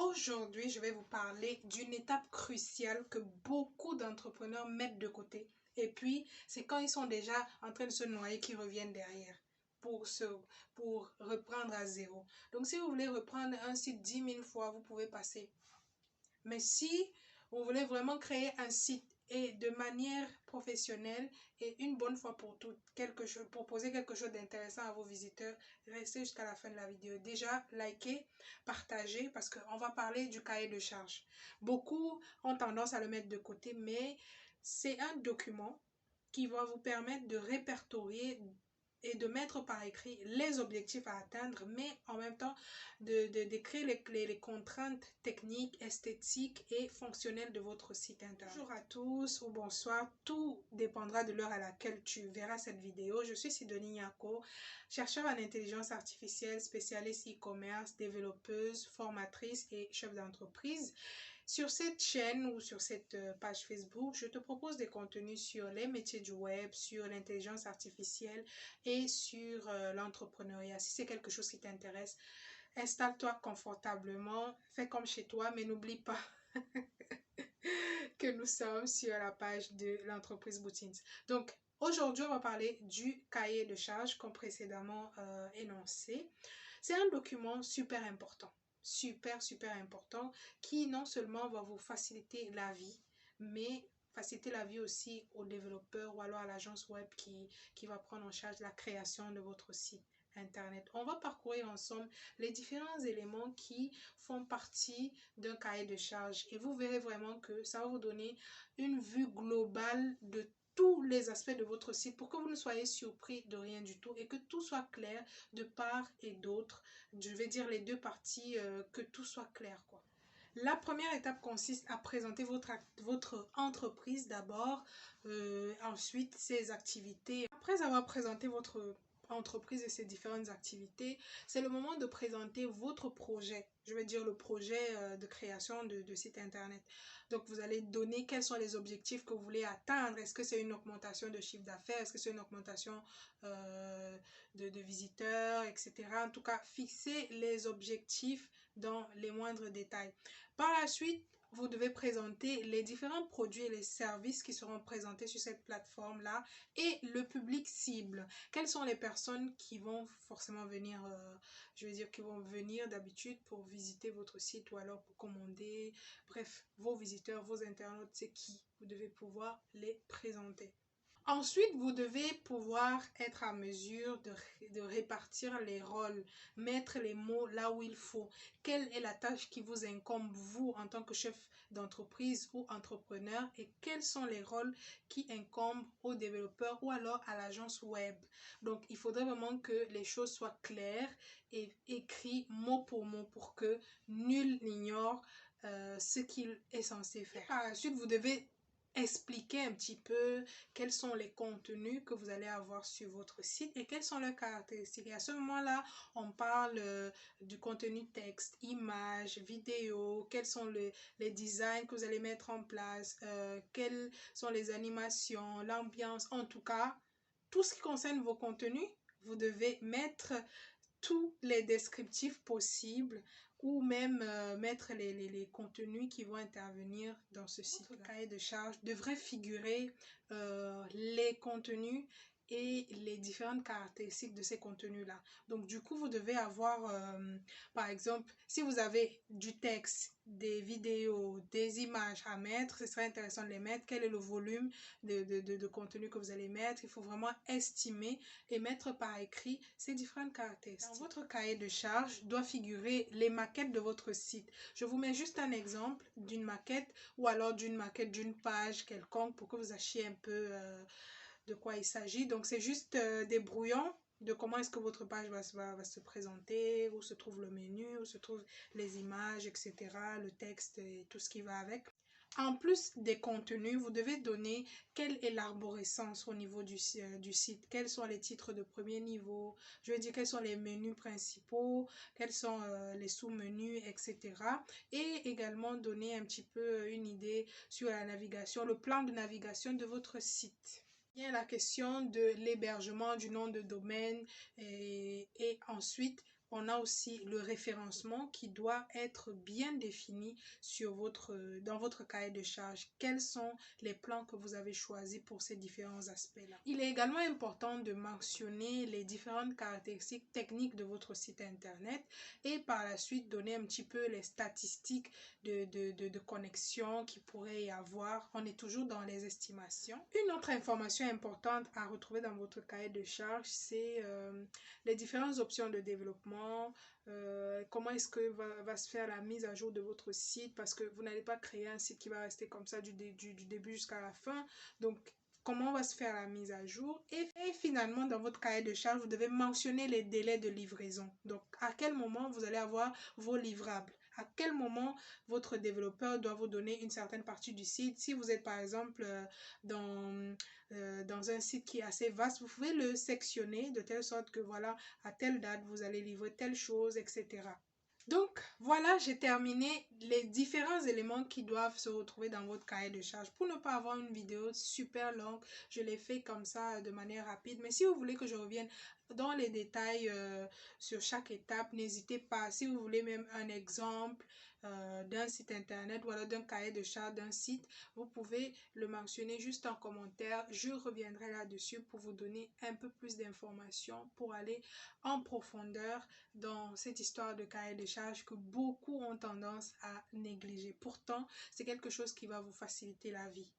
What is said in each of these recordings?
Aujourd'hui, je vais vous parler d'une étape cruciale que beaucoup d'entrepreneurs mettent de côté. Et puis, c'est quand ils sont déjà en train de se noyer qu'ils reviennent derrière pour reprendre à zéro. Donc, si vous voulez reprendre un site 10 000 fois, vous pouvez passer. Mais si vous voulez vraiment créer un site et de manière professionnelle et une bonne fois pour toutes, proposer quelque chose d'intéressant à vos visiteurs, restez jusqu'à la fin de la vidéo. Déjà, likez, partagez parce qu'on va parler du cahier de charges. Beaucoup ont tendance à le mettre de côté, mais c'est un document qui va vous permettre de répertorier et de mettre par écrit les objectifs à atteindre, mais en même temps d'écrire les contraintes techniques, esthétiques et fonctionnelles de votre site internet. Bonjour à tous ou bonsoir, tout dépendra de l'heure à laquelle tu verras cette vidéo. Je suis Sidonie Nyako, chercheur en intelligence artificielle, spécialiste e-commerce, développeuse, formatrice et chef d'entreprise. Sur cette chaîne ou sur cette page Facebook, je te propose des contenus sur les métiers du web, sur l'intelligence artificielle et sur l'entrepreneuriat. Si c'est quelque chose qui t'intéresse, installe-toi confortablement, fais comme chez toi, mais n'oublie pas que nous sommes sur la page de l'entreprise Boutins. Donc, aujourd'hui, on va parler du cahier de charges comme précédemment énoncé. C'est un document super important. Super important qui non seulement va vous faciliter la vie, mais faciliter la vie aussi aux développeurs ou alors à l'agence web qui va prendre en charge la création de votre site internet. On va parcourir ensemble les différents éléments qui font partie d'un cahier de charges et vous verrez vraiment que ça va vous donner une vue globale de tous les aspects de votre site pour que vous ne soyez surpris de rien du tout et que tout soit clair de part et d'autre. Je vais dire les deux parties, que tout soit clair, quoi. La première étape consiste à présenter votre entreprise d'abord, ensuite ses activités. Après avoir présenté votre entreprise et ses différentes activités, c'est le moment de présenter votre projet. Je vais dire le projet de création de site internet. Donc, vous allez donner quels sont les objectifs que vous voulez atteindre. Est-ce que c'est une augmentation de chiffre d'affaires? Est-ce que c'est une augmentation de visiteurs, etc. En tout cas, fixez les objectifs dans les moindres détails. Par la suite, vous devez présenter les différents produits et les services qui seront présentés sur cette plateforme-là et le public cible. Quelles sont les personnes qui vont forcément venir, je veux dire, qui vont venir d'habitude pour visiter votre site ou alors pour commander. Bref, vos visiteurs, vos internautes, c'est qui? Vous devez pouvoir les présenter. Ensuite, vous devez pouvoir être à mesure de répartir les rôles, mettre les mots là où il faut. Quelle est la tâche qui vous incombe, vous, en tant que chef d'entreprise ou entrepreneur, et quels sont les rôles qui incombent aux développeurs ou alors à l'agence web. Donc, il faudrait vraiment que les choses soient claires et écrites mot pour mot pour que nul n'ignore ce qu'il est censé faire. Par la suite, vous devez expliquer un petit peu quels sont les contenus que vous allez avoir sur votre site et quelles sont leurs caractéristiques. Et à ce moment-là, on parle du contenu texte, images, vidéos, quels sont les designs que vous allez mettre en place, quelles sont les animations, l'ambiance, en tout cas, tout ce qui concerne vos contenus, vous devez mettre tous les descriptifs possibles ou même mettre les contenus qui vont intervenir dans ce site. Votre cahier de charges devrait figurer les contenus et les différentes caractéristiques de ces contenus-là. Donc, du coup, vous devez avoir, par exemple, si vous avez du texte, des vidéos, des images à mettre, ce serait intéressant de les mettre. Quel est le volume de contenu que vous allez mettre? Il faut vraiment estimer et mettre par écrit ces différentes caractéristiques. Dans votre cahier de charges doit figurer les maquettes de votre site. Je vous mets juste un exemple d'une maquette ou alors d'une maquette d'une page quelconque pour que vous sachiez un peu de quoi il s'agit. Donc, c'est juste des brouillons de comment est-ce que votre page va se présenter, où se trouve le menu, où se trouvent les images, etc., le texte et tout ce qui va avec. En plus des contenus, vous devez donner quelle est l'arborescence au niveau du site, quels sont les titres de premier niveau, je veux dire quels sont les menus principaux, quels sont les sous-menus, etc. Et également donner un petit peu une idée sur la navigation, le plan de navigation de votre site. Il y a la question de l'hébergement du nom de domaine et ensuite on a aussi le référencement qui doit être bien défini dans votre cahier de charge. Quels sont les plans que vous avez choisis pour ces différents aspects-là? Il est également important de mentionner les différentes caractéristiques techniques de votre site internet et par la suite donner un petit peu les statistiques de connexion qu'il pourrait y avoir. On est toujours dans les estimations. Une autre information importante à retrouver dans votre cahier de charge, c'est les différentes options de développement, comment est-ce que va se faire la mise à jour de votre site, parce que vous n'allez pas créer un site qui va rester comme ça du début jusqu'à la fin. Donc, comment va se faire la mise à jour. Et finalement, dans votre cahier de charge, vous devez mentionner les délais de livraison. Donc, à quel moment vous allez avoir vos livrables. À quel moment votre développeur doit vous donner une certaine partie du site. Si vous êtes par exemple dans un site qui est assez vaste, vous pouvez le sectionner de telle sorte que voilà, à telle date, vous allez livrer telle chose, etc. Donc voilà, j'ai terminé les différents éléments qui doivent se retrouver dans votre cahier de charge. Pour ne pas avoir une vidéo super longue, je l'ai fait comme ça de manière rapide. Mais si vous voulez que je revienne dans les détails sur chaque étape, n'hésitez pas. Si vous voulez même un exemple d'un site internet, voilà, d'un cahier de charge d'un site, vous pouvez le mentionner juste en commentaire. Je reviendrai là-dessus pour vous donner un peu plus d'informations pour aller en profondeur dans cette histoire de cahier de charge que beaucoup ont tendance à négliger. Pourtant, c'est quelque chose qui va vous faciliter la vie.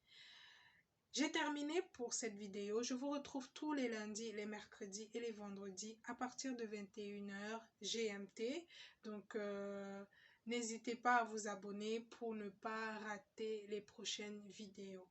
J'ai terminé pour cette vidéo. Je vous retrouve tous les lundis, les mercredis et les vendredis à partir de 21h GMT. Donc, n'hésitez pas à vous abonner pour ne pas rater les prochaines vidéos.